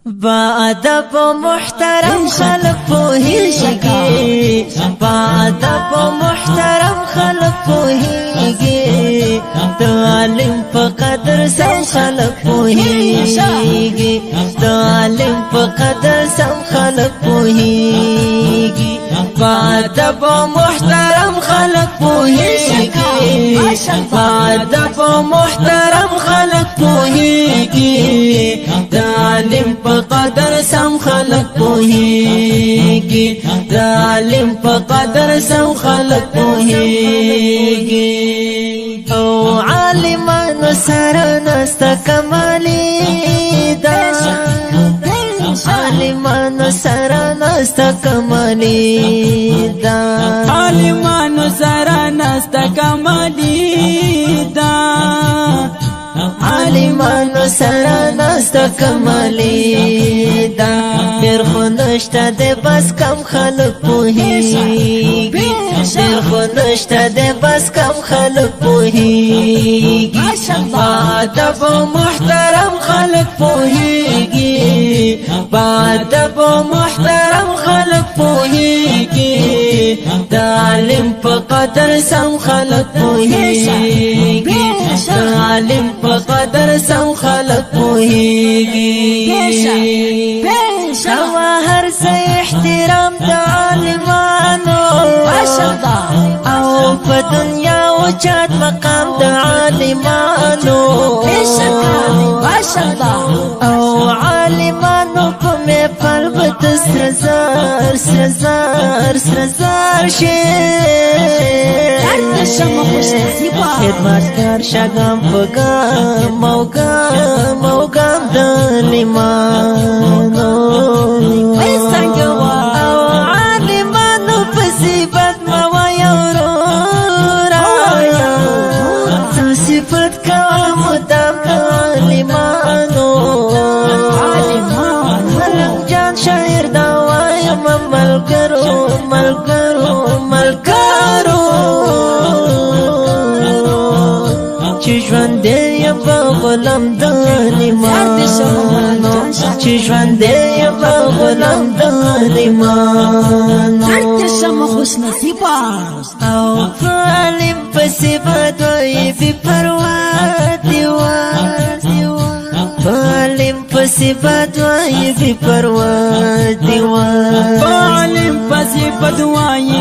باادب محترم خلق پوهیږي باادب محترم خلق پوهیږي د عالم په قدر سم خلق پوهیږي د عالم په قدر سم خلق پوهیږي باادب محترم خلق پوهیږي باادب محترم خلق پوهیږي د عالم په قدر سم خلق پوهیږي د عالم په قدر سم خلق پوهیږي او عالمانو سره نسته کمالي دا عالمانو سره نسته کمالي دا عالمانو سره نسته کمالي دا عالمانو سره نسته کمالي دا ډېر خو نشته دی بس کم خلق پوهیږي ډېر خو نشته دی بس کم خلق پوهیږي باادب محترم خلق پوهیږي باادب محترم خلق پوهیږي د عالم په قدر سم خلق پوهیږي د عالم په قدر سم خلق پوهیږي شوا هر څه احترام د عالمانو او په دنیا او چات مقام د عالمانو او عالمانو په محفل به سرزار شي خدمتگار شگم په ګام او ګام د لیمانو او عالمانو په صفت مویا ورورا څو صفت کوه مدام د عالمانو ملک جان شاعر دا وایم ملګرو چې ژوند یې په غلام د لیمانو چې ژوند یې په غلام د لیمانو او عالم په صفات وایي بې پروا عالم په صفات وایي بې پروا عالم په صفات وایي